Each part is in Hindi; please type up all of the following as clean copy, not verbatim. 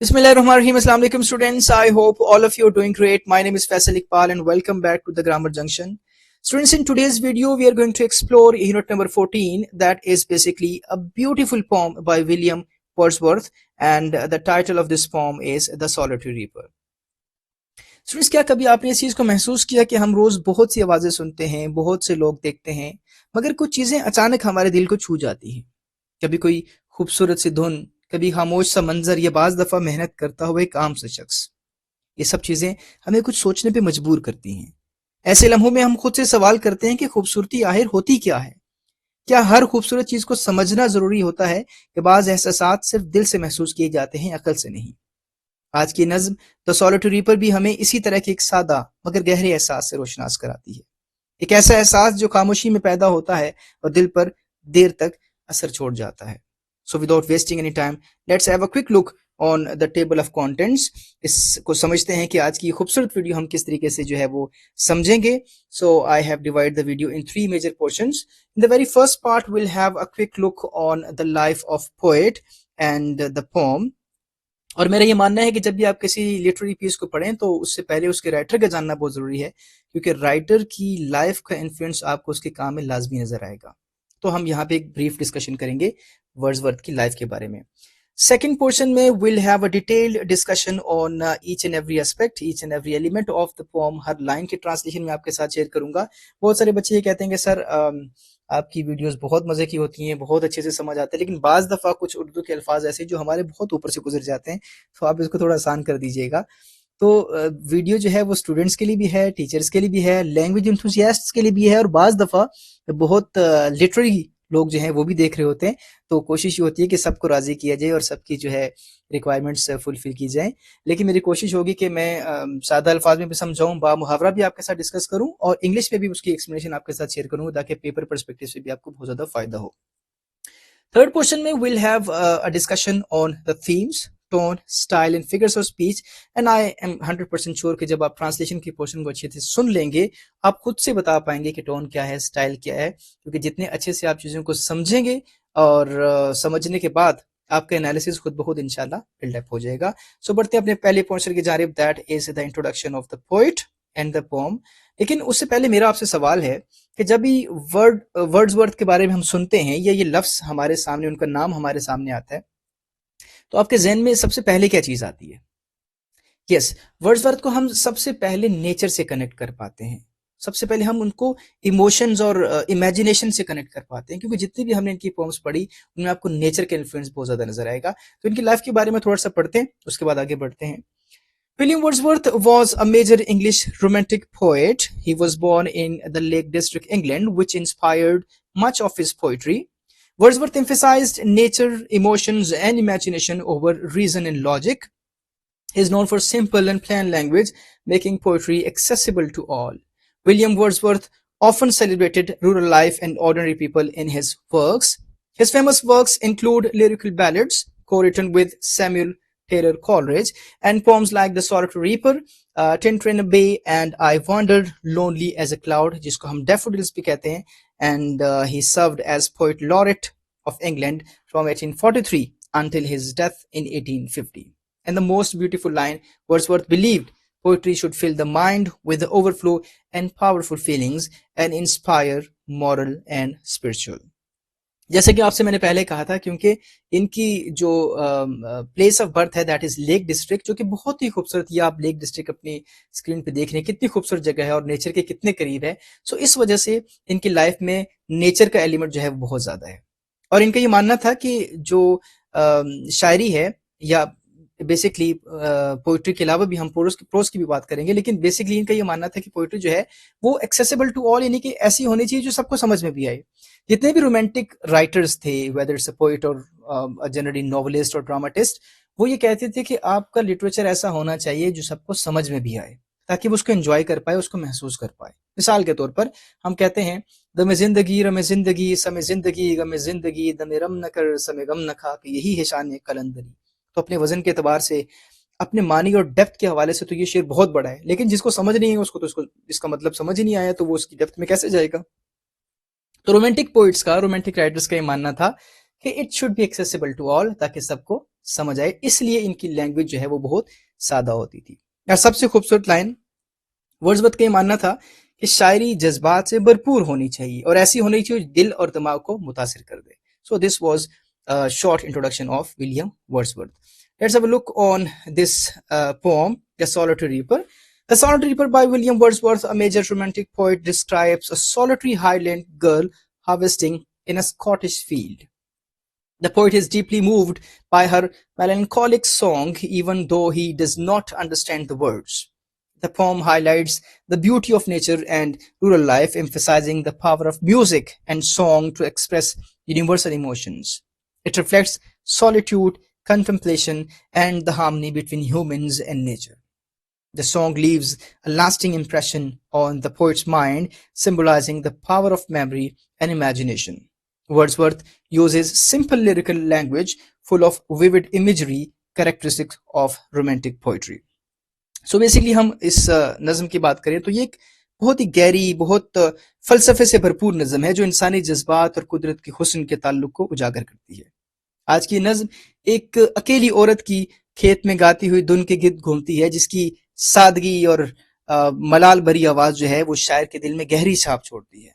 Bismillahirrahmanirrahim. Assalamu alaikum students. I hope all of you are doing great. My name is Faisal Iqbal and welcome back to the Grammar Junction. Students, in today's video we are going to explore unit number 14, that is basically a beautiful poem by William Wordsworth, and the title of this poem is The Solitary Reaper. Students, क्या कभी आपने इस चीज को महसूस किया कि हम रोज बहुत सी आवाजें सुनते हैं, बहुत से लोग देखते हैं, मगर कुछ चीजें अचानक हमारे दिल को छू जाती हैं। कभी कोई खूबसूरत सी धुन, कभी खामोश सा मंजर, या बाज दफा मेहनत करता हुआ एक आम सा शख्स। ये सब चीजें हमें कुछ सोचने पे मजबूर करती हैं। ऐसे लम्हों में हम खुद से सवाल करते हैं कि खूबसूरती आखिर होती क्या है? क्या हर खूबसूरत चीज को समझना जरूरी होता है कि बाज एहसासात सिर्फ दिल से महसूस किए जाते हैं, अकल से नहीं? आज की नज्म द सॉलिटरी रीपर भी हमें इसी तरह के एक सादा मगर गहरे एहसास से रोशनास कराती है। एक ऐसा एहसास जो खामोशी में पैदा होता है और दिल पर देर तक असर छोड़ जाता है। So without wasting any time, let's have a quick look on the table of contents. इसको समझते हैं कि आज की खूबसूरत वीडियो हम किस तरीके से जो है वो समझेंगे। So I have divided the video in three major portions. In the very first part, we'll have a quick look on the life of poet and the poem. और मेरा ये मानना है कि जब भी आप किसी लिटरेरी पीस को पढ़ें तो उससे पहले उसके राइटर का जानना बहुत जरूरी है, क्योंकि राइटर की लाइफ का इन्फ्लुएंस आपको उसके काम में लाजमी नजर आएगा। तो हम यहाँ पे एक ब्रीफ डिस्कशन करेंगे वर्ड्सवर्थ की लाइफ के बारे में। सेकेंड पोर्शन में will have a detailed discussion on each and every aspect, each and every element of the poem. Her line के ट्रांसलेशन में आपके साथ शेयर करूंगा। बहुत सारे बच्चे ये कहते हैं कि सर आपकी वीडियोस बहुत मजे की होती हैं, बहुत अच्छे से समझ आते हैं, लेकिन बाज दफा कुछ उर्दू के अल्फाज ऐसे जो हमारे बहुत ऊपर से गुजर जाते हैं, तो आप इसको थोड़ा आसान कर दीजिएगा। तो वीडियो जो है वो स्टूडेंट्स के लिए भी है, टीचर्स के लिए भी है, लैंग्वेज इंथुसियास्ट्स के लिए भी है, और बाज दफा बहुत लिटरेरी लोग जो हैं वो भी देख रहे होते हैं। तो कोशिश ये होती है कि सबको राजी किया जाए और सबकी जो है रिक्वायरमेंट्स फुलफिल की जाए। लेकिन मेरी कोशिश होगी कि मैं सादा अल्फाज में भी समझाऊं, बा मुहावरा भी आपके साथ डिस्कस करूं, और इंग्लिश में भी उसकी एक्सप्लेनेशन आपके साथ शेयर करूंगा, ताकि पेपर पर्सपेक्टिव से भी आपको बहुत ज्यादा फायदा हो। थर्ड पोर्शन में will have a discussion on the themes, tone, style and figures of speech, and I am 100% sure कि जब आप ट्रांसलेशन की पोर्शन को अच्छे से सुन लेंगे, आप खुद से बता पाएंगे कि टोन क्या है, स्टाइल क्या है, क्योंकि जितने अच्छे से आप चीजों को समझेंगे और समझने के बाद आपका एनालिसिस खुद ब खुद इंशाल्लाह बिल्डअप हो जाएगा। सो बढ़ते हैं अपने पहले पोर्शन की जानिब, that is the introduction of the poet and the poem. लेकिन उससे पहले मेरा आपसे सवाल है कि जब भी वर्ड्सवर्थ के बारे में हम सुनते हैं, या ये लफ्ज हमारे सामने, उनका नाम हमारे सामने आता है, तो आपके जहन में सबसे पहले क्या चीज आती है? यस, वर्ड्सवर्थ को हम सबसे पहले नेचर से कनेक्ट कर पाते हैं। सबसे पहले हम उनको इमोशंस और इमेजिनेशन से कनेक्ट कर पाते हैं, क्योंकि जितनी भी हमने इनकी पोएम्स पढ़ी उनमें आपको नेचर का इन्फ्लुएंस बहुत ज्यादा नजर आएगा। तो इनकी लाइफ के बारे में थोड़ा सा पढ़ते हैं, उसके बाद आगे बढ़ते हैं। William Wordsworth was a major English romantic poet. He was born in the Lake District, England, which inspired much of his poetry. Wordsworth emphasized nature, emotions, and imagination over reason and logic. He is known for simple and plain language, making poetry accessible to all. William Wordsworth often celebrated rural life and ordinary people in his works. His famous works include lyrical ballads, co-written with Samuel Taylor Coleridge, and poems like The Solitary Reaper, Tintern Bay, and I Wandered Lonely as a Cloud, जिसको हम डैफोडिल्स भी कहते हैं, and he served as poet laureate of England from 1843 until his death in 1850. And the most beautiful line, Wordsworth believed poetry should fill the mind with the overflow and powerful feelings and inspire moral and spiritual. जैसे कि आपसे मैंने पहले कहा था, क्योंकि इनकी जो प्लेस ऑफ बर्थ है दैट इज लेक डिस्ट्रिक्ट, जो कि बहुत ही खूबसूरत, ये आप लेक डिस्ट्रिक्ट अपनी स्क्रीन पे देख रहे हैं, कितनी खूबसूरत जगह है और नेचर के कितने करीब है। सो इस वजह से इनकी लाइफ में नेचर का एलिमेंट जो है वो बहुत ज्यादा है। और इनका ये मानना था कि जो शायरी है, या बेसिकली पोइट्री के अलावा भी हम प्रोज की भी बात करेंगे, लेकिन बेसिकली इनका ये मानना था कि पोइट्री जो है वो एक्सेसिबल टू ऑल, यानी कि ऐसी होनी चाहिए जो सबको समझ में भी आए। जितने भी रोमांटिक राइटर्स थे, वेदर इट्स अ पोइट और जनरली नॉवलिस्ट और ड्रामाटिस्ट, वो ये कहते थे कि आपका लिटरेचर ऐसा होना चाहिए जो सबको समझ में भी आए, ताकि वो उसको एंजॉय कर पाए, उसको महसूस कर पाए। मिसाल के तौर पर हम कहते हैं, दमे जिंदगी रमे जिंदगी समय जिंदगी गमे जिंदगी दमे रम न कर समय गम न खा, यही है शान कलंदरी। तो अपने वजन के एतबार से, अपने मानी और डेप्थ के हवाले से तो ये शेर बहुत बड़ा है, लेकिन जिसको समझ नहीं है उसको तो इसका मतलब समझ ही नहीं आया, तो वो उसकी डेप्थ में कैसे जाएगा? तो रोमांटिक पोइट्स का, रोमांटिक राइटर्स का ये मानना था कि it should be accessible to all, ताकि सबको समझ आए, इसलिए इनकी लैंग्वेज जो है वो बहुत सादा होती थी। और सबसे खूबसूरत लाइन, वर्ड्सवर्थ का ये मानना था कि शायरी जज्बात से भरपूर होनी चाहिए और ऐसी होनी चाहिए जो दिल और दिमाग को मुतासिर कर दे। So this was short introduction of William Wordsworth. Let's have a look on this poem, The Solitary Reaper. The Solitary Reaper by William Wordsworth, a major romantic poet, describes a solitary Highland girl harvesting in a Scottish field. The poet is deeply moved by her melancholic song, even though he does not understand the words. The poem highlights the beauty of nature and rural life, emphasizing the power of music and song to express universal emotions. It reflects solitude, contemplation, and the harmony between humans and nature. The song leaves a lasting impression on the poet's mind, symbolizing the power of memory and imagination. Wordsworth uses simple lyrical language full of vivid imagery characteristic of romantic poetry. So basically हम इस नज़म की बात करें तो ये एक बहुत ही गहरी, बहुत फलसफे से भरपूर नज़म है जो इंसानी जज्बात और कुदरत के हुस्न के ताल्लुक को उजागर करती है। आज की नज़म एक अकेली औरत की खेत में गाती हुई धुन के गिर्द घूमती है, जिसकी सादगी और मलाल भरी आवाज़ जो है वो शायर के दिल में गहरी छाप छोड़ती है।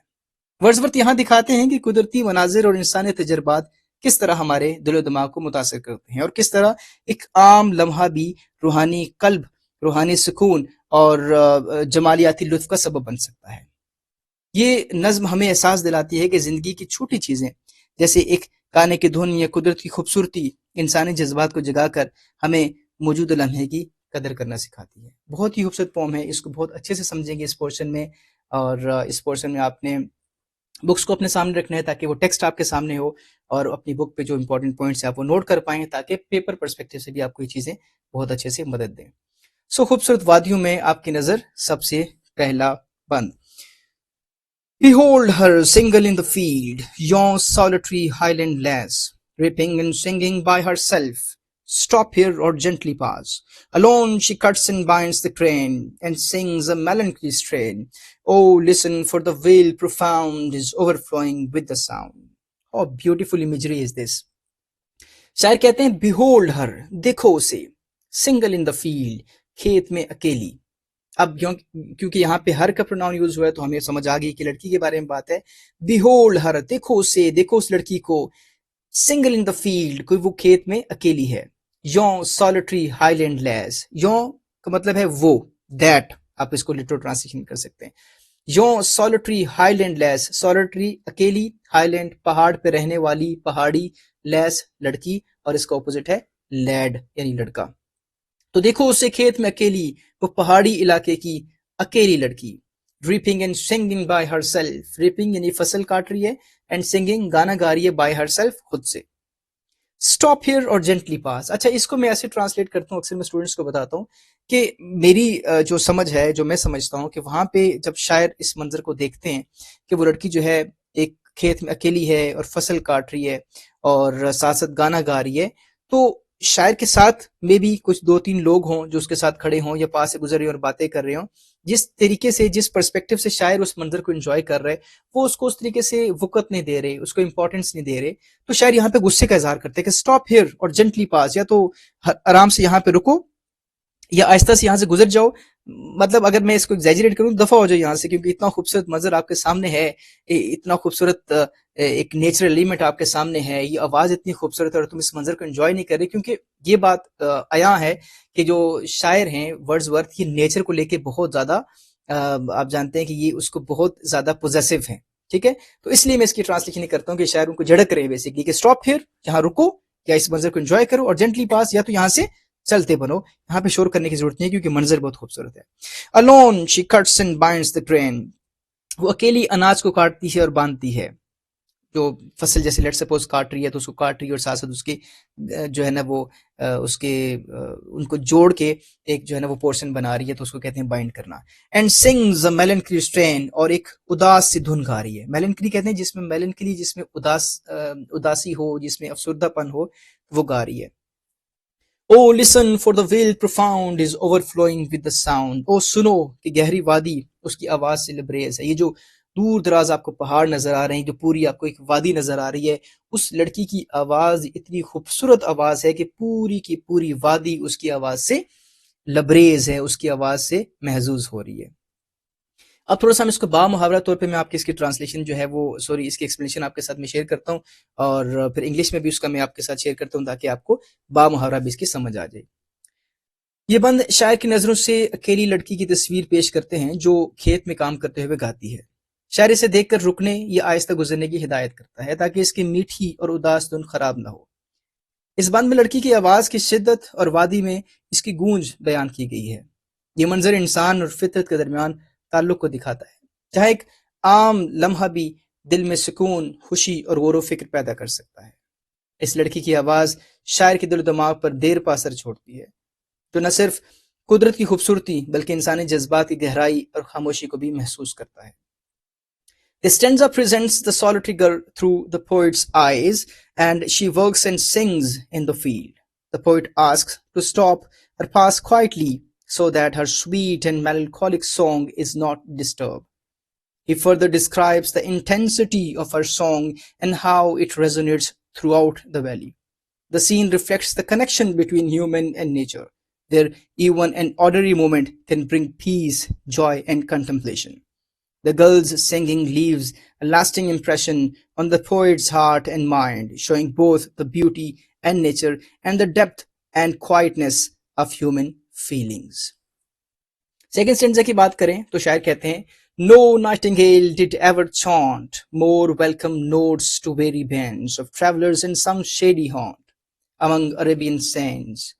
वर्ड्सवर्थ यहाँ दिखाते हैं कि कुदरती मनाजिर और इंसानी तजर्बात किस तरह हमारे दिलो दिमाग को मुतासर करते हैं और किस तरह एक आम लम्हा भी रूहानी कल्ब, रूहानी सुकून और जमालियाती लुत्फ का सबब बन सकता है। ये नज्म हमें एहसास दिलाती है कि जिंदगी की छोटी चीजें जैसे एक गाने की धुन या कुदरत की खूबसूरती इंसानी जज्बात को जगाकर हमें मौजूद लम्हे की कदर करना सिखाती है। बहुत ही खूबसूरत पोम है, इसको बहुत अच्छे से समझेंगे इस पोर्शन में। और इस पोर्शन में आपने बुक्स को अपने सामने रखना है ताकि वो टेक्स्ट आपके सामने हो और अपनी बुक पे जो इंपॉर्टेंट पॉइंट्स है आप वो नोट कर पाएं, ताकि पेपर पर्सपेक्टिव से भी आपको ये चीजें बहुत अच्छे से मदद दें। सो खूबसूरत वादियों में आपकी नजर सबसे पहला बंद। Behold her single in the field, yon solitary highland lass, reaping and singing by herself. Stop here or gently pass. Alone she cuts and binds the crane, and sings a melancholy strain. Oh, listen, for the vale profound is overflowing with the sound. How beautiful imagery is this! शायर कहते हैं behold her, देखो उसे, single in the field, खेत में अकेली। अब क्योंकि यहाँ पे हर का प्रोनाउन यूज हुआ है तो हमें समझ आ गई कि लड़की के बारे में बात है। बिहोल्ड हर, देखो उसे, देखो उस लड़की को। सिंगल इन द फील्ड, कोई वो खेत में अकेली है। यों सॉलिटरी हाईलैंड लैस, यों का मतलब है वो, दैट आप इसको लिटरल ट्रांसलेशन कर सकते हैं। यों सॉलिटरी हाईलैंड लैस, सॉलिटरी अकेली, हाईलैंड पहाड़ पे रहने वाली, पहाड़ी, लैस लड़की, और इसका ऑपोजिट है लैड यानी लड़का। तो देखो उसे खेत में अकेली, वो पहाड़ी इलाके की अकेली लड़की। Reaping and singing by herself, reaping यानी फसल काट रही है, एंड सिंगिंग गाना गा रही है, बाय हरसेल्फ खुद से। स्टॉप हियर और जेंटली पास, अच्छा इसको मैं ऐसे ट्रांसलेट करता हूँ, अक्सर मैं स्टूडेंट्स को बताता हूँ कि मेरी जो समझ है, जो मैं समझता हूँ कि वहां पे जब शायर इस मंजर को देखते हैं कि वो लड़की जो है एक खेत में अकेली है और फसल काट रही है और साथ साथ गाना गा रही है, तो शायर के साथ में भी कुछ 2-3 लोग हों जो उसके साथ खड़े हों या पास से गुजर रहे और बातें कर रहे हों। जिस तरीके से, जिस पर्सपेक्टिव से शायर उस मंजर को एंजॉय कर रहे, वो उसको उस तरीके से वक़्त नहीं दे रहे, उसको इंपॉर्टेंस नहीं दे रहे। तो शायर यहाँ पे गुस्से का इजहार करते हैं कि स्टॉप हियर और जेंटली पास, या तो आराम से यहाँ पे रुको या आहिस्ता से यहाँ से गुजर जाओ। मतलब अगर मैं इसको एग्जैजरेट करूं, दफा हो जाओ यहाँ से, क्योंकि इतना खूबसूरत मंजर आपके सामने है, इतना खूबसूरत एक नेचुरल एलिमेंट आपके सामने है, ये आवाज इतनी खूबसूरत है और तुम इस मंजर को एंजॉय नहीं कर रहे। क्योंकि ये बात आया है कि जो शायर हैं वर्ड्सवर्थ, ये नेचर को लेके बहुत ज्यादा आप जानते हैं कि ये उसको बहुत ज्यादा पोजेसिव है, ठीक है। तो इसलिए मैं इसकी ट्रांसलेशन नहीं करता हूँ कि शायर उनको झड़क रहे बेसिकली कि स्टॉप हियर, यहाँ रुको या इस मंजर को एंजॉय करो, और जेंटली पास, या तो यहाँ से चलते बनो, यहाँ पे शोर करने की जरूरत नहीं है क्योंकि मंजर बहुत खूबसूरत है। Alone she cuts and binds the grain, वो अकेली अनाज को काटती है और बांधती है। जो फसल जैसे लेट सपोज काट रही है तो उसको काट रही है और साथ साथ उसके जो है ना वो उसके उनको जोड़ के एक जो है ना वो पोर्शन बना रही है, तो उसको कहते हैं बाइंड करना। एंड सिंग्स अ मेलनकली स्ट्रेन, और एक उदास सी धुन गा रही है। मेलनकली कहते हैं जिसमें मेलनकली, जिसमें उदासी हो, जिसमें अफसुर्दापन हो, वो गा रही है। Oh, listen, for the vale profound is overflowing with the sound. Oh, सुनो कि गहरी वादी उसकी आवाज से लबरेज है। ये जो दूर दराज आपको पहाड़ नजर आ रहे हैं, जो पूरी आपको एक वादी नजर आ रही है। उस लड़की की आवाज इतनी खूबसूरत आवाज है कि पूरी की पूरी वादी उसकी आवाज से लबरेज है, उसकी आवाज से महजूज हो रही है। अब थोड़ा सा हम इसको बामुहावरा तौर पे मैं आपकी इसकी ट्रांसलेशन जो है वो सॉरी इसकी एक्सप्लेनेशन आपके साथ में शेयर करता हूँ, और फिर इंग्लिश में भी उसका मैं आपके साथ शेयर करता हूँ ताकि आपको बामुहावरा भी इसकी समझ आ जाए। ये बंद शायर की नजरों से अकेली लड़की की तस्वीर पेश करते हैं जो खेत में काम करते हुए गाती है। शायर इसे देखकर रुकने या आहिस्ता गुजरने की हिदायत करता है ताकि इसकी मीठी और उदास धुन खराब ना हो। इस बंद में लड़की की आवाज की शिद्दत और वादी में इसकी गूंज बयान की गई है। ये मंजर इंसान और फितरत के दरमियान ताल्लुक को दिखाता है, जहाँ एक आम लम्हा भी दिल में सुकून, खुशी और गौर फिक्र पैदा कर सकता है। इस लड़की की आवाज शायर के दिल दिमाग पर देर पा असर छोड़ती है, जो न सिर्फ कुदरत की खूबसूरती बल्कि इंसानी जज्बात की गहराई और खामोशी को भी महसूस करता है। The stanza presents the solitary girl through the poet's eyes, and she works and sings in the field. The poet asks to stop or pass quietly so that her sweet and melancholic song is not disturbed. He further describes the intensity of her song and how it resonates throughout the valley. The scene reflects the connection between human and nature, where even an ordinary moment can bring peace, joy, and contemplation. The girl's singing leaves a lasting impression on the poet's heart and mind, showing both the beauty and nature and the depth and quietness of human feelings. Second stanza की बात करें तो शायर कहते हैं, No nightingale did ever chaunt more welcome notes to weary bands of travelers in some shady haunt among Arabian sands.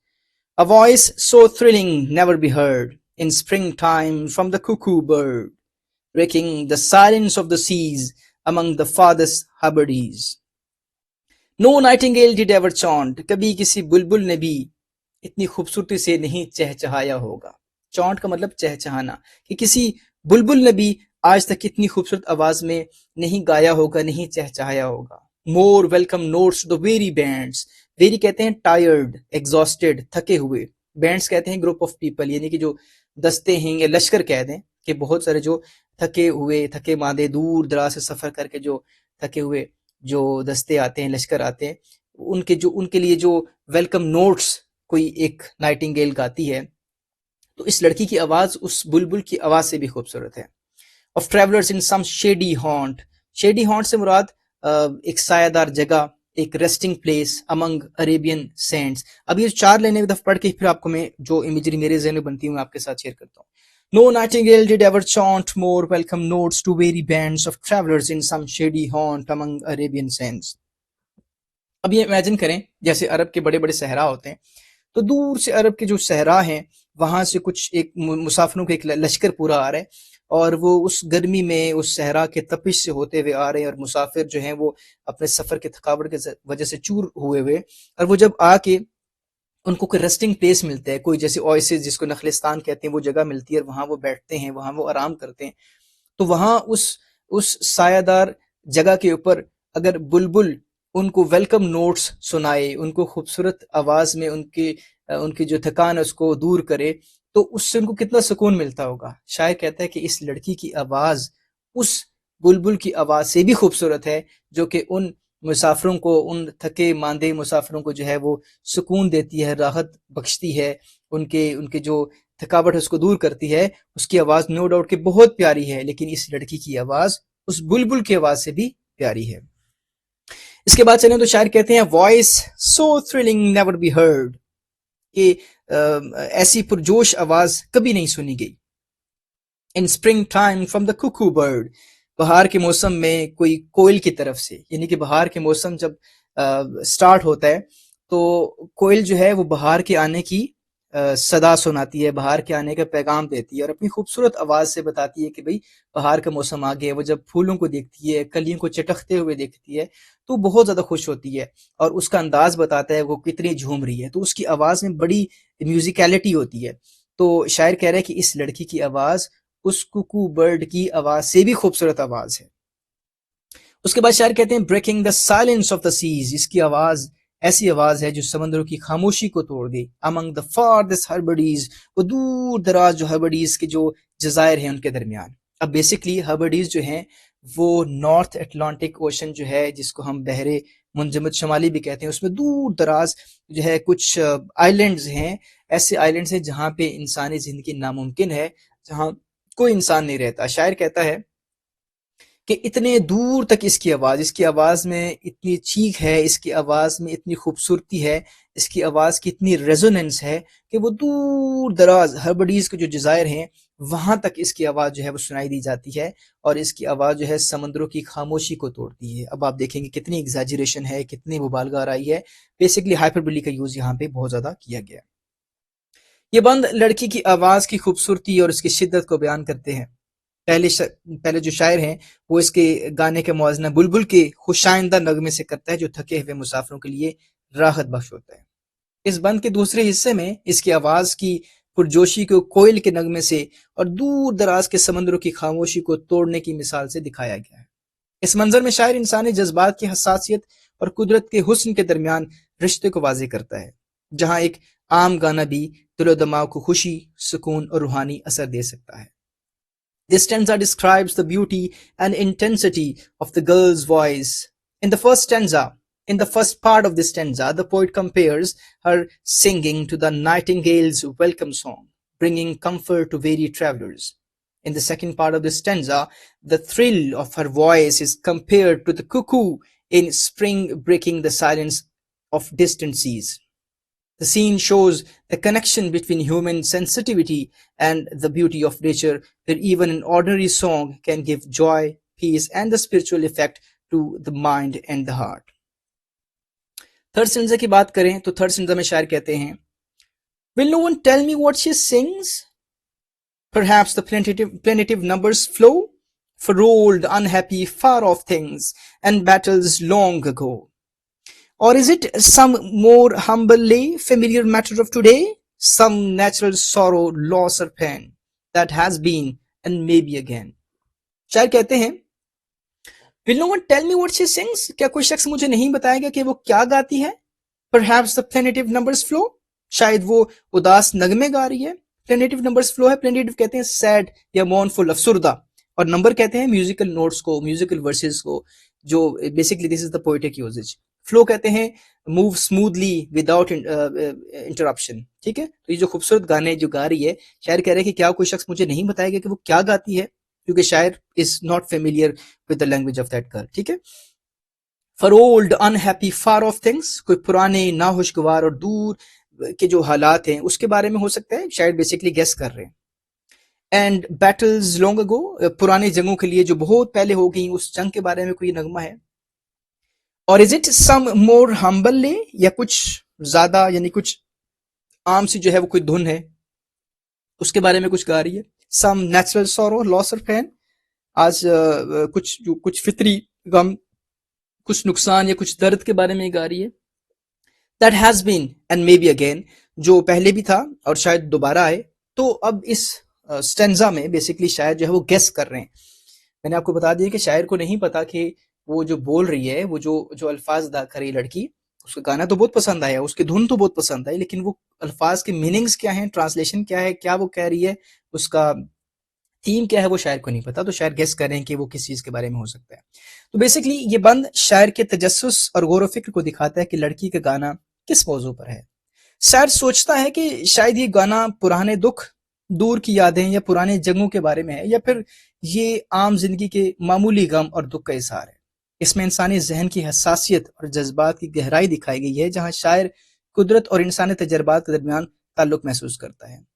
A voice so thrilling never be heard in springtime from the cuckoo bird, breaking the silence of the seas among the farthest Hebrides. No nightingale did ever chaunt, कभी किसी बुलबुल ने भी इतनी खूबसूरती से नहीं चहचहाया होगा। चौंट का मतलब चहचहाना, कि किसी बुलबुल ने भी आज तक इतनी खूबसूरत आवाज में नहीं गाया होगा, नहीं चहचहाया होगा। मोर welcome notes the very bands, very कहते हैं टायर्ड, एग्जॉस्टेड, थके हुए, बैंड्स कहते हैं ग्रुप ऑफ पीपल, यानी कि जो दस्ते हैं या लश्कर कह दें कि बहुत सारे जो थके हुए, थके मांदे, दूर दराज से सफर करके जो थके हुए जो दस्ते आते हैं, लश्कर आते हैं, उनके लिए जो वेलकम नोट्स कोई एक नाइटिंगेल गाती है, तो इस लड़की की आवाज उस बुलबुल की आवाज से भी खूबसूरत है। Of travellers in some shady haunt, shady haunt से मुराद एक सायादार जगह, एक resting place among Arabian saints. अब ये चार लाइनें दफ पढ़ के फिर आपको मैं जो इमेजरी मेरे ज़हन में बनती है मैं आपके साथ शेयर करता हूँ। No nightingale did ever chaunt more welcome notes to weary bands of travelers in some shady haunt among Arabian sands. अब ये इमेजिन करें जैसे अरब के बड़े बड़े सहरा होते हैं, तो दूर से अरब के जो सहरा हैं वहां से कुछ एक मुसाफिरों का एक लश्कर पूरा आ रहा है, और वो उस गर्मी में उस सहरा के तपिश से होते हुए आ रहे हैं, और मुसाफिर जो हैं वो अपने सफर के थकावट के वजह से चूर हुए हुए, और वो जब आके उनको कोई रेस्टिंग प्लेस मिलता है, कोई जैसे ओएसिस जिसको नखलिस्तान कहते हैं, वो जगह मिलती है और वहां वो बैठते हैं, वहां वो आराम करते हैं, तो वहां उस सायादार जगह के ऊपर अगर बुलबुल उनको वेलकम नोट्स सुनाए, उनको खूबसूरत आवाज में उनकी जो थकान है उसको दूर करे, तो उससे उनको कितना सुकून मिलता होगा। शायर कहता है कि इस लड़की की आवाज उस बुलबुल की आवाज से भी खूबसूरत है, जो कि उन मुसाफिरों को, उन थके मांदे मुसाफिरों को जो है वो सुकून देती है, राहत बख्शती है, उनके जो थकावट है उसको दूर करती है। उसकी आवाज नो डाउट कि बहुत प्यारी है, लेकिन इस लड़की की आवाज उस बुलबुल की आवाज से भी प्यारी है। इसके बाद चलें तो शायर कहते हैं, voice so thrilling never be heard, कि ऐसी पुरजोश आवाज कभी नहीं सुनी गई। इन spring time from the Kuku bird, बहार के मौसम में कोई कोयल की तरफ से, यानी कि बहार के मौसम जब स्टार्ट होता है तो कोयल जो है वो बहार के आने की सदा सुनाती है, बहार के आने का पैगाम देती है, और अपनी खूबसूरत आवाज से बताती है कि भाई बहार का मौसम आ गया है। वो जब फूलों को देखती है, कलियों को चटकते हुए देखती है, तो बहुत ज्यादा खुश होती है, और उसका अंदाज बताता है वो कितनी झूम रही है, तो उसकी आवाज में बड़ी म्यूजिकलिटी होती है। तो शायर कह रहा है कि इस लड़की की आवाज उस कुकू बर्ड की आवाज से भी खूबसूरत आवाज है। उसके बाद शायर कहते हैं, breaking the silence of the seas, इसकी आवाज ऐसी आवाज है जो समंदरों की खामोशी को तोड़ दे। अमंग द फारदेस्ट हर्बडीज, वो दूर दराज जो हर्बडीज के जो जजायर हैं उनके दरमियान। अब बेसिकली हर्बडीज जो हैं वो नॉर्थ अटलांटिक ओशन जो है, जिसको हम बहरे मुंजमद शुमाली भी कहते हैं, उसमें दूर दराज जो है कुछ आइलैंड्स हैं, ऐसे आइलैंड्स हैं जहाँ पे इंसानी जिंदगी नामुमकिन है, जहाँ कोई इंसान नहीं रहता। शायर कहता है कि इतने दूर तक इसकी आवाज में इतनी चीख है, इसकी आवाज में इतनी खूबसूरती है, इसकी आवाज की इतनी रेजोनेंस है कि वो दूर दराज हर्बडीज के जो जजायर हैं वहां तक इसकी आवाज जो है वो सुनाई दी जाती है, और इसकी आवाज जो है समंदरों की खामोशी को तोड़ती है। अब आप देखेंगे कितनी एग्जैजरेशन है, कितनी मुबालगा आ रही है। बेसिकली हाइपरबोली का यूज यहाँ पे बहुत ज्यादा किया गया है। ये बंद लड़की की आवाज की खूबसूरती और उसकी शिद्दत को बयान करते हैं। पहले जो शायर हैं वो इसके गाने का मुआवजा बुलबुल के खुशाइंदा नगमे से करता है, जो थके हुए मुसाफिरों के लिए राहत बख्श होता है। इस बंद के दूसरे हिस्से में इसकी आवाज की पुरजोशी को कोयल के नगमे से और दूर दराज के समंदरों की खामोशी को तोड़ने की मिसाल से दिखाया गया है। इस मंजर में शायर इंसानी जज्बात की हसासियत और कुदरत के हुस्न के दरमियान रिश्ते को वाजे करता है, जहां एक आम गाना भी दिलो दिमाग को खुशी, सुकून और रूहानी असर दे सकता है। This stanza describes the beauty and intensity of the girl's voice. In the first part of this stanza, the poet compares her singing to the nightingale's welcome song, bringing comfort to weary travelers. In the second part of this stanza, the thrill of her voice is compared to the cuckoo in spring breaking the silence of distant seas. The scene shows the connection between human sensitivity and the beauty of nature, where even an ordinary song can give joy, peace, and the spiritual effect to the mind and the heart. Third stanza की बात करें तो थर्ड स्टेंजा में शायर कहते हैं, Will no one tell me what she sings? Perhaps the plaintive numbers flow for old, unhappy, far off things and battles long ago. Or is it some more humbly familiar matter of today? Some natural sorrow, loss or pain that has been and may be again. शायर कहते हैं, Will no one tell me what she sings? क्या कोई शख्स मुझे नहीं बताएगा कि वो क्या गाती है? Perhaps the plaintive numbers flow. शायद वो उदास नगमे गा रही है। Plaintive numbers flow है, plaintive कहते हैं सैड या mournful, अफसुर्दा, और नंबर कहते हैं म्यूजिकल नोट्स को, म्यूजिकल वर्सेस को, जो basically this is the poetic usages. Flow कहते हैं मूव स्मूथली विदाउट इंटरप्शन। ठीक है, तो ये जो खूबसूरत गाने जो गा रही है, शायर कह रहे हैं कि क्या कोई शख्स मुझे नहीं बताएगा कि वो क्या गाती है, क्योंकि शायर is not familiar with the language of that girl. ठीक है, for old unhappy far of things, कोई पुराने नाखुशगवार और दूर के जो हालात हैं उसके बारे में हो सकता है, शायर बेसिकली गेस कर रहे हैं। एंड बैटल्स लॉन्ग अगो, पुरानी जंगों के लिए जो बहुत पहले हो गई, उस जंग के बारे में कोई नगमा है। और is it some more humbly, या कुछ ज्यादा यानी कुछ आम सी जो है वो कोई धुन है, उसके बारे में कुछ गा रही है। Some natural sorrow, loss of pain, आज कुछ फितरी गम, कुछ नुकसान या कुछ दर्द के बारे में गा रही है। That has been and may be again, जो पहले भी था और शायद दोबारा आए। तो अब इस स्टेंजा में बेसिकली शायर जो है वो गेस कर रहे हैं। मैंने आपको बता दिया कि शायर को नहीं पता कि वो जो बोल रही है, वो जो अल्फाज अदा कर रही लड़की, उसका गाना तो बहुत पसंद आया, उसकी धुन तो बहुत पसंद आई, लेकिन वो अल्फाज के मीनिंग्स क्या हैं, ट्रांसलेशन क्या है, क्या वो कह रही है, उसका थीम क्या है, वो शायर को नहीं पता। तो शायर गेस कर रहे हैं कि वो किस चीज के बारे में हो सकता है। तो बेसिकली ये बंद शायर के तजस्सुस और गौर फिक्र को दिखाता है कि लड़की का गाना किस मौजू पर है। शायर सोचता है कि शायद ये गाना पुराने दुख, दूर की यादें या पुराने जंगों के बारे में है, या फिर ये आम जिंदगी के मामूली गम और दुख का इजहार है। इसमें इंसानी जहन की हसासियत और जज्बात की गहराई दिखाई गई है, जहां शायर कुदरत और इंसानी तजर्बात के दरमियान ताल्लुक महसूस करता है।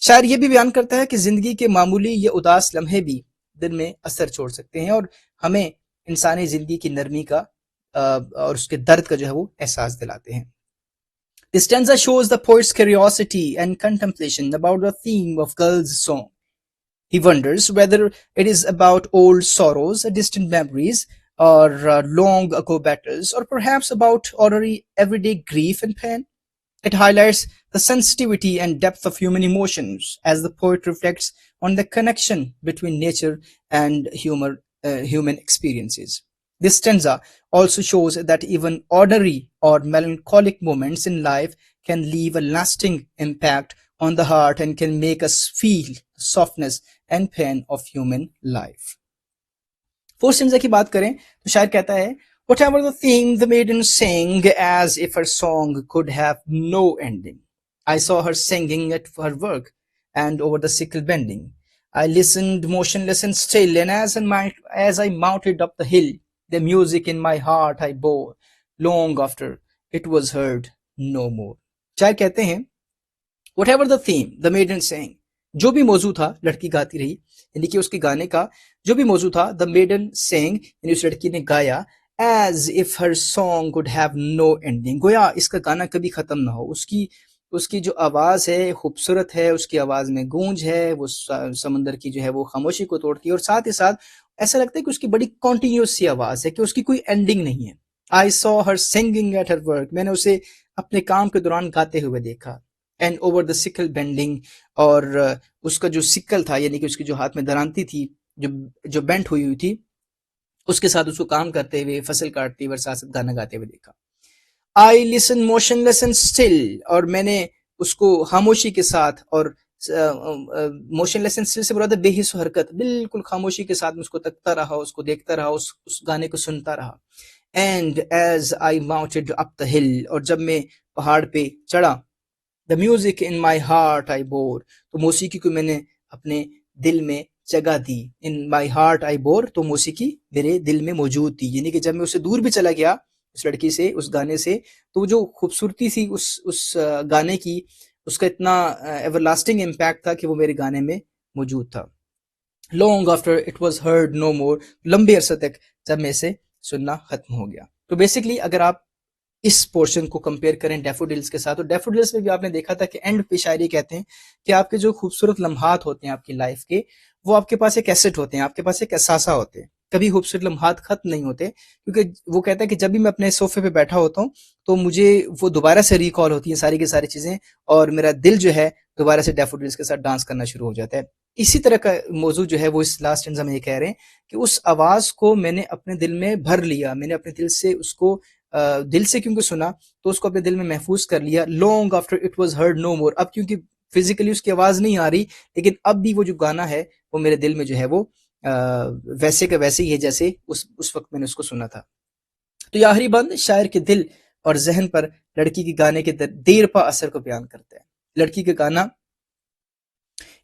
शायर ये भी बयान करता है कि जिंदगी के मामूली या उदास लम्हे भी दिल में असर छोड़ सकते हैं और हमें इंसानी जिंदगी की नरमी का और उसके दर्द का जो है वो एहसास दिलाते हैं। This stanza shows the poet's curiosity and contemplation about the theme of girl's song. He wonders whether it is about old sorrows, distant memories, or long ago battles, or perhaps about ordinary everyday grief and pain. It highlights the sensitivity and depth of human emotions as the poet reflects on the connection between nature and human experiences. This stanza also shows that even ordinary or melancholic moments in life can leave a lasting impact on the heart and can make us feel the softness and pain of human life. Fourth stanza की बात करें तो शायर कहता है, whatever the theme the maiden sang, as if her song could have no ending. I saw her singing at her work and over the sickle bending. I listened motionless and still, and as I mounted up the hill, the music in my heart I bore, long after it was heard no more. शायर कहते हैं, whatever the theme the maiden sang, जो भी मौजू था लड़की गाती रही, यानी कि उसके गाने का जो भी मौजू था, the maiden sang, यानी उस लड़की ने गाया, as if her song could have no ending, गोया इसका गाना कभी खत्म ना हो। उसकी उसकी जो आवाज है खूबसूरत है, उसकी आवाज में गूंज है, वो समंदर की जो है वो खामोशी को तोड़ती है, और साथ ही साथ ऐसा लगता है कि उसकी बड़ी कॉन्टिन्यूस सी आवाज है कि उसकी कोई एंडिंग नहीं है। I saw her singing at her work, मैंने उसे अपने काम के दौरान गाते हुए देखा। And over the sickle bending, और उसका जो सिकल था यानी कि उसकी जो हाथ में दरांती थी, जो जो बेंट हुई हुई थी, उसके साथ उसको काम करते हुए, फसल काटते हुए, साथ साथ गाना गाते हुए देखा। I listen motionless and still, और मैंने उसको खामोशी के साथ, और मोशनलेस एंड स्टिल से बुरा था बेहिस हरकत, बिल्कुल खामोशी के साथ मैं उसको तकता रहा, उसको देखता रहा, उस गाने को सुनता रहा। And as I mounted up the hill, और जब मैं पहाड़ पे चढ़ा, the music in my heart I bore, तो मौसीकी को मैंने अपने दिल में जगह दी। इन माई हार्ट आई बोर, तो मौसीकी मेरे दिल में मौजूद थी, यानी कि जब मैं उससे दूर भी चला गया, उस लड़की से, उस गाने से, तो जो खूबसूरती थी उस गाने की, उसका इतना एवरलास्टिंग इम्पैक्ट था कि वो मेरे गाने में मौजूद था। Long after it was heard no more, लंबे अरसे तक जब मैं इसे सुनना खत्म हो गया। तो बेसिकली अगर आप इस पोर्शन को कंपेयर करें डैफोडिल्स के साथ, तो डैफोडिल्स में भी आपने देखा था कि एंड पे शायरी कहते हैं कि आपके जो खूबसूरत लम्हात होते हैं आपकी लाइफ के, वो आपके पास एक एसेट होते हैं, आपके पास एक एहसासा होते हैं, कभी खूबसूरत लम्हात खत्म नहीं होते। क्योंकि वो कहता है कि जब भी मैं अपने सोफे पे बैठा होता हूँ, तो मुझे वो दोबारा से रिकॉल होती है सारी की सारी चीजें, और मेरा दिल जो है दोबारा से डैफोडिल्स के साथ डांस करना शुरू हो जाता है। इसी तरह का मौजू जो है वो इस लास्ट स्टेंजा में ये कह रहे हैं कि उस आवाज को मैंने अपने दिल में भर लिया, मैंने अपने दिल से उसको दिल से क्योंकि सुना, तो उसको अपने दिल में महफूज कर लिया। Long after it was heard no more, अब क्योंकि फिजिकली उसकी आवाज नहीं आ रही, लेकिन अब भी वो जो गाना है वो मेरे दिल में जो है वो वैसे का वैसे ही है जैसे उस वक्त मैंने उसको सुना था। तो ये आखिरी बंद शायर के दिल और जहन पर लड़की के गाने के देर पा असर को बयान करता है। लड़की का गाना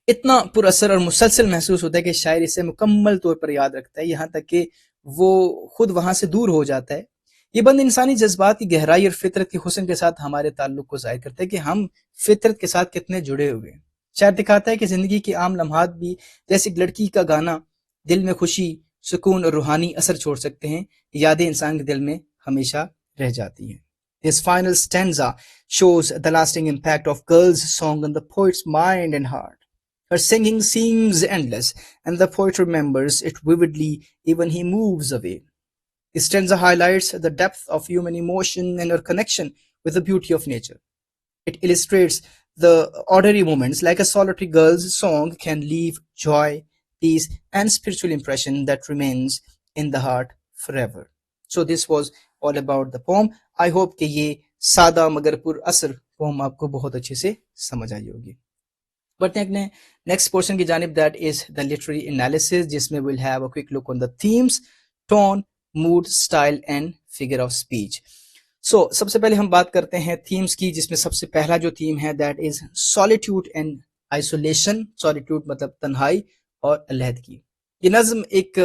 इतना पुरअसर और मुसलसल महसूस होता है कि शायर इसे मुकम्मल तौर पर याद रखता है, यहाँ तक कि वो खुद वहां से दूर हो जाता है। ये बंद इंसानी जज्बात की गहराई और फितरत के हुस्न के साथ हमारे ताल्लुक को जाहिर करता है कि हम फितरत के साथ कितने जुड़े हुए हैं। शायर दिखाता है कि जिंदगी के आम लम्हात भी जैसे एक लड़की का गाना दिल में खुशी, सुकून और रूहानी असर छोड़ सकते हैं। यादें इंसान के दिल में हमेशा रह जाती हैं। This final stanza shows the lasting impact of girl's song on the poet's mind and heart. Her singing seems endless, and the poet remembers it vividly even he moves away. This stanza highlights the depth of human emotion and our connection with the beauty of nature. It illustrates the ordinary moments like a solitary girl's song can leave joy, peace, and spiritual impression that remains in the heart forever. So this was all about the poem. I hope कि ये सादा मगर पुर असर पोम आपको बहुत अच्छे से समझ आई होगी। बढ़ते हैं अपने नेक्स्ट पोर्शन की जानिब, that is the literary analysis, जिसमें will have a quick look on the themes, tone, mood, style and figure of speech. So सबसे पहले हम बात करते हैं थीम्स की, जिसमें सबसे पहला जो थीम है that is solitude and isolation. Solitude मतलब तन्हाई और अलहदगी। ये नज्म एक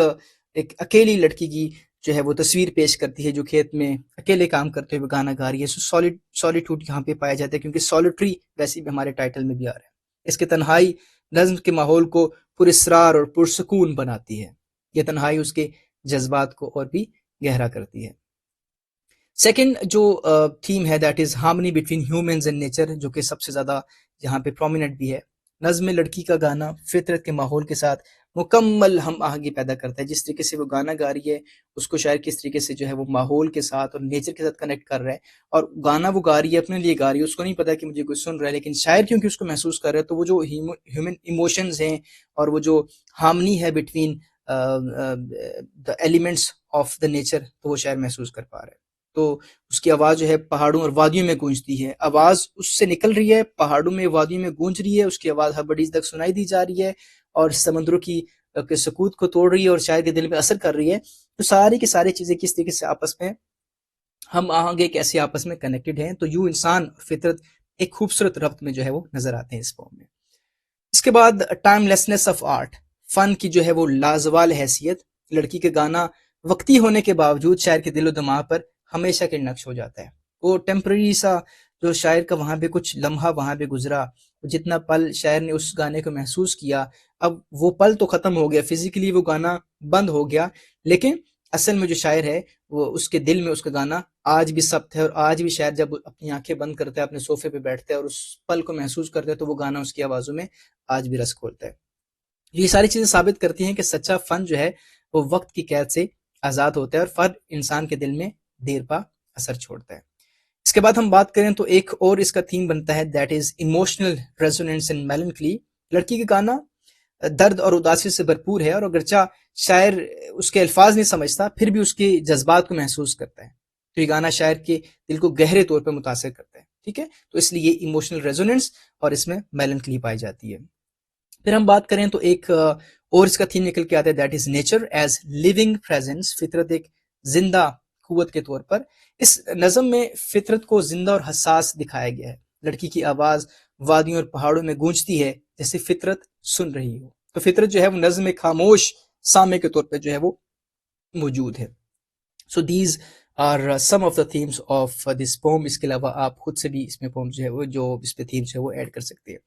अकेली लड़की की जो है वो तस्वीर पेश करती है, जो खेत में अकेले काम करते हुए गाना गा रही है। सॉलिट्यूड यहाँ पे पाया जाता है, क्योंकि सॉलिटरी वैसे भी हमारे टाइटल में भी आ रहा है। इसके तन्हाई नज्म के माहौल को पुरस्रार और पुरसकून बनाती है। यह तन्हाई उसके जज्बात को और भी गहरा करती है। सेकंड जो थीम है that is harmony between humans and nature, जो कि सबसे ज्यादा यहाँ पे प्रोमिनेंट भी है। नज्म में लड़की का गाना फितरत के माहौल के साथ मुकम्मल हम आहंगी पैदा करता है। जिस तरीके से वो गाना गा रही है, उसको शायर किस तरीके से जो है वो माहौल के साथ और नेचर के साथ कनेक्ट कर रहा है। और गाना वो गा रही है, अपने लिए गा रही है, उसको नहीं पता कि मुझे कोई सुन रहा है, लेकिन शायर क्योंकि उसको महसूस कर रहा है, तो वो जो ह्यूमन इमोशंस हैं और वो जो हार्मनी है between the elements of the nature, तो वो शायर महसूस कर पा रहा है। तो उसकी आवाज जो है पहाड़ों और वादियों में गूंजती है। आवाज उससे निकल रही है, पहाड़ों में वादियों में गूंज रही है, उसकी आवाज हर बड़ी तक सुनाई दी जा रही है, और समंदरों की के सकूत को तोड़ रही है और शायर के दिल में असर कर रही है, तो सारी की सारी चीजें किस तरीके से आपस में हम आगे कैसे आपस में कनेक्टेड हैं, तो यूं इंसान और फितरत एक खूबसूरत रब्त में जो है वो नजर आते हैं इस फॉर्म में। इसके बाद टाइमलेसनेस ऑफ आर्ट, फन की जो है वो लाजवाल हैसियत। लड़की का गाना वक्ती होने के बावजूद शायर के दिलो दिमाग पर हमेशा के नक्श हो जाता है। वो टेम्पररी सा जो शायर का वहां पे कुछ लम्हा वहां पे गुजरा, जितना पल शायर ने उस गाने को महसूस किया, अब वो पल तो खत्म हो गया, फिजिकली वो गाना बंद हो गया, लेकिन असल में जो शायर है वो उसके दिल में उसका गाना आज भी सख्त है, और आज भी शायर जब अपनी आंखें बंद करता है, अपने सोफे पे बैठता है और उस पल को महसूस करता है, तो वो गाना उसकी आवाजों में आज भी रस खोलता है। ये सारी चीजें साबित करती हैं कि सच्चा फन जो है वो वक्त की कैद से आजाद होता है और फन इंसान के दिल में देर पा असर छोड़ता है। इसके बाद हम बात करें तो एक और इसका थीम बनता है, that is emotional resonance and मेलनकली। लड़की का गाना दर्द और उदासी से भरपूर है, और अगरचा शायर उसके अल्फाज नहीं समझता, फिर भी उसके जज्बात को महसूस करता है। तो ये गाना शायर के दिल को गहरे तौर पर मुतासर करता है। ठीक है, तो इसलिए ये इमोशनल रेजोनेंस और इसमें मेलनकली पाई जाती है। फिर हम बात करें तो एक और इसका थीम निकल के आता है, that is nature as living presence. फितरत एक जिंदा कुव्वत के तौर पर इस नज़म में फितरत को जिंदा और हसास दिखाया गया है। लड़की की आवाज वादियों और पहाड़ों में गूंजती है जैसे फितरत सुन रही हो। तो फितरत जो है वो नज़म में खामोश सामे के तौर पर जो है वो मौजूद है। So these are some of the themes of this poem. इसके अलावा आप खुद से भी इसमें पोम जो है वो जो इस पे थीम्स है वो ऐड कर सकते हैं।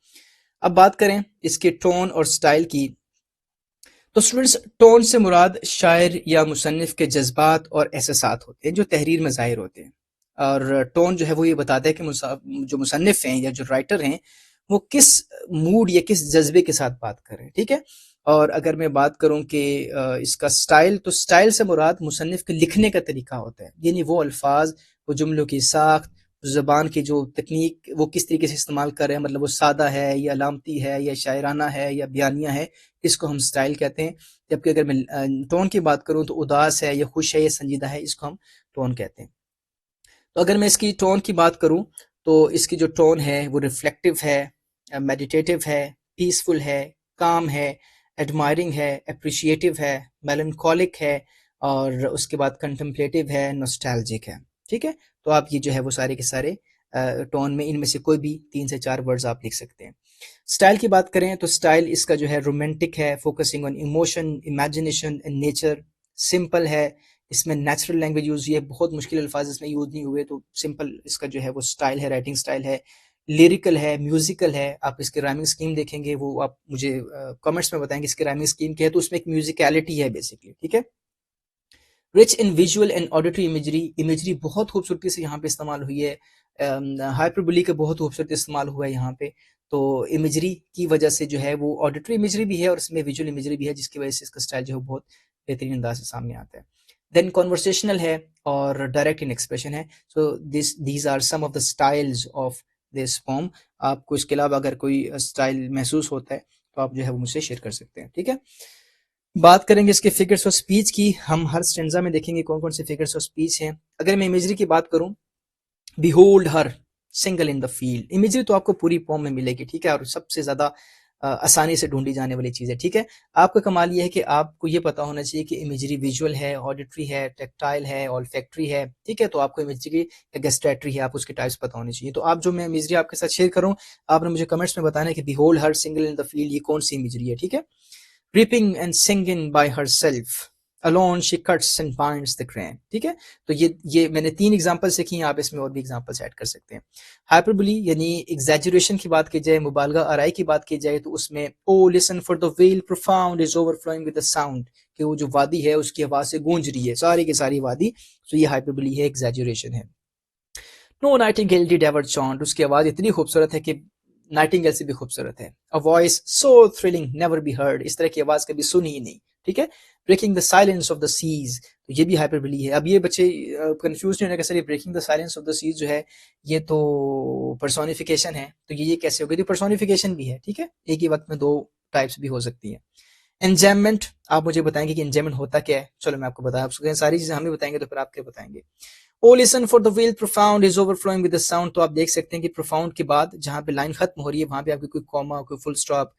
अब बात करें इसके टोन और स्टाइल की, तो स्टूडेंट्स टोन से मुराद शायर या मुसन्निफ के जज्बात और एहसासात होते हैं जो तहरीर में ज़ाहिर होते हैं। और टोन जो है वो ये बताता है कि जो मुसन्निफ हैं या जो राइटर हैं वो किस मूड या किस जज्बे के साथ बात कर रहे हैं। ठीक है, और अगर मैं बात करूं कि इसका स्टाइल, तो स्टाइल से मुराद मुसन्निफ के लिखने का तरीका होता है, यानी वो अल्फाज, वो जुमलों की साख्त, ज़बान की जो तकनीक वो किस तरीके से इस्तेमाल कर रहे हैं, मतलब वो सादा है या अलामती है या शायराना है या बयानिया है, इसको हम स्टाइल कहते हैं। जबकि अगर मैं टोन की बात करूं तो उदास है या खुश है या संजीदा है, इसको हम टोन कहते हैं। तो अगर मैं इसकी टोन की बात करूं तो इसकी जो टोन है वो रिफ्लेक्टिव है, मेडिटेटिव है, पीसफुल है, काम है, एडमायरिंग है, अप्रिशिएटिव है, मेलनकॉलिक है, और उसके बाद कंटेम्पलेटिव है, नॉस्टैल्जिक है। ठीक है, तो आप ये जो है वो सारे के सारे टोन में इनमें से कोई भी 3 से 4 वर्ड्स आप लिख सकते हैं। स्टाइल की बात करें तो स्टाइल इसका जो है रोमांटिक है, focusing on emotion, imagination and nature. Simple है, इसमें नेचुरल लैंग्वेज यूज हुई है, बहुत मुश्किल अल्फाज इसमें यूज नहीं हुए, तो सिंपल इसका जो है वो स्टाइल है, राइटिंग स्टाइल है। लिरिकल है, म्यूजिकल है। आप इसके राइमिंग स्कीम देखेंगे, वो आप मुझे कमेंट्स में बताएंगे इसकी राइमिंग स्कीम क्या है, तो उसमें एक म्यूजिकलिटी है बेसिकली। ठीक है, rich in visual and auditory imagery, imagery बहुत खूबसूरती से यहाँ पे इस्तेमाल हुई है। हाइपरबोली का बहुत खूबसूरत इस्तेमाल हुआ है यहाँ पे। तो इमेजरी की वजह से जो है वो ऑडिटरी इमेजरी भी है और इसमें विजुअल इमेजरी भी है, जिसकी वजह से इसका स्टाइल जो है बहुत बेहतरीन अंदाज से सामने आता है। देन कॉन्वर्सेशनल है और डायरेक्ट इन एक्सप्रेशन है। So these are some of the styles of this form. आपको इसके अलावा अगर कोई स्टाइल महसूस होता है तो आप जो है वो मुझसे शेयर कर सकते हैं। ठीक है, बात करेंगे इसके फिगर्स ऑफ स्पीच की। हम हर स्टेंजा में देखेंगे कौन कौन से फिगर्स ऑफ स्पीच हैं। अगर मैं इमेजरी की बात करूं, behold her single in the field, imagery तो आपको पूरी पोम में मिलेगी। ठीक है, और सबसे ज्यादा आसानी से ढूंढी जाने वाली चीज है। ठीक है, आपका कमाल ये है कि आपको ये पता होना चाहिए कि इमेजरी विजुअल है, ऑडिटरी है, टेक्टाइल है, ऑल्फैक्टरी है। ठीक है, तो आपको इमेजरी या गेस्टैटरी है, आप उसके टाइप्स पता होने चाहिए। तो आप जो मैं इमेजरी आपके साथ शेयर करूं, आपने मुझे कमेंट्स में बताना है कि behold her single in the field ये कौन सी इमेजरी है। ठीक है, reaping and singing by herself, alone she cuts and binds the grain। ठीक है, तो ये मैंने 3 एग्जांपल्स लिखी हैं, आप इसमें और भी एग्जांपल्स ऐड कर सकते हैं। हाइपरबोली यानी एग्जैजुरेशन की बात की जाए, मुबालगा आराई की बात की जाए, तो उसमें O listen for the well profound is overflowing with the sound, कि वो जो वादी है उसकी आवाज से गूंज रही है सारी की सारी वादी, तो ये हाइपरबोली है, एग्जैजुरेशन है। नो नाइटिंगेल डिड एवर चॉन्ट, उसकी आवाज इतनी खूबसूरत है कि नाइटिंगेल से भी खूबसूरत है। A voice so thrilling never be heard, इस तरह की आवाज कभी सुनी ही नहीं। ठीक है, breaking the silence of the seas, तो ये भी हाइपरबोली है। अब ये बच्चे कंफ्यूज नहीं होने का, सर ये breaking the silence of the seas जो है ये तो पर्सोनिफिकेशन है, तो ये कैसे हो गई? तो पर्सोनिफिकेशन भी है। ठीक है, एक ही वक्त में 2 टाइप्स भी हो सकती है। एंजॉयमेंट, आप मुझे बताएंगे कि एंजॉयमेंट होता क्या है? चलो मैं आपको बताया, आप सारी चीजें हमें बताएंगे तो फिर आप क्या बताएंगे? O listen for the well profound is overflowing with the sound, तो आप देख सकते हैं कि प्रोफाउंड के बाद जहां पे लाइन खत्म हो रही है वहां पे आपकी कोई कॉमा, कोई फुल स्टॉप,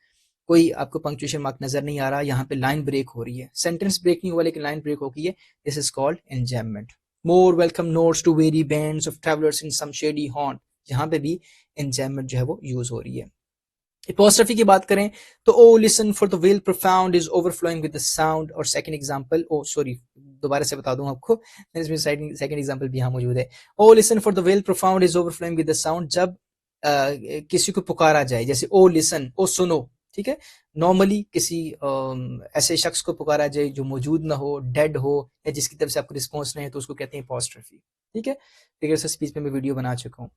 कोई आपको पंक्चुएशन मार्क नजर नहीं आ रहा, यहाँ पे लाइन ब्रेक हो रही है, सेंटेंस ब्रेक नहीं हुआ लेकिन लाइन ब्रेक हो गई है, this is called enjambment. More welcome notes to very bands of travellers in some shady haunt, यहाँ पे भी एंजैममेंट जो है वो यूज हो रही है। एपोस्ट्रोफी की बात करें तो O listen for the well profound is overflowing with the sound, और सेकंड एग्जांपल, ओ सॉरी दोबारा से बता दूं आपको, इसमें सेकंड एग्जांपल भी यहाँ मौजूद है। O listen for the well profound is overflowing with the sound, जब किसी को पुकारा जाए, जैसे ओ लिसन, ओ सुनो, ठीक है, नॉर्मली किसी ऐसे शख्स को पुकारा जाए जो मौजूद ना हो, डेड हो, या जिसकी तरफ से आपको रिस्पॉन्स नहीं है, तो उसको कहते हैं एपोस्ट्रोफी, ठीक है। फिगर्स ऑफ स्पीच में मैं वीडियो बना चुका हूँ।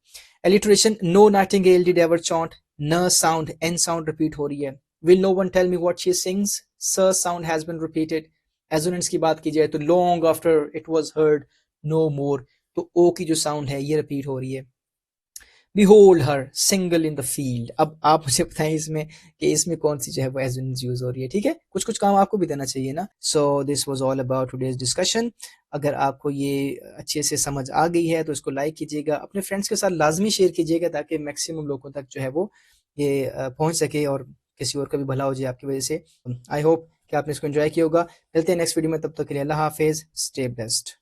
Alliteration, no nightingale did ever chaunt, n sound n sound repeat हो रही है। Will no one tell me what she sings, s sound has been repeated. Assonance की बात की जाए तो long after it was heard, no more, तो ओ की जो साउंड है ये रिपीट हो रही है। Behold her single in the field, अब आप मुझे बताएं इसमें कि इसमें कौन सी जो है वो एजोनेंस यूज हो रही है, ठीक है, कुछ कुछ काम आपको भी देना चाहिए ना। सो this was all about today's discussion. अगर आपको ये अच्छे से समझ आ गई है तो इसको लाइक कीजिएगा, अपने फ्रेंड्स के साथ लाजमी शेयर कीजिएगा ताकि मैक्सिमम लोगों तक जो है वो ये पहुंच सके और किसी और का भी भला हो जाए आपकी वजह से। आई होप कि आपने इसको एंजॉय किया होगा। मिलते हैं नेक्स्ट वीडियो में, तब तक के लिए अल्लाह हाफिज, स्टे ब्लेस्ड।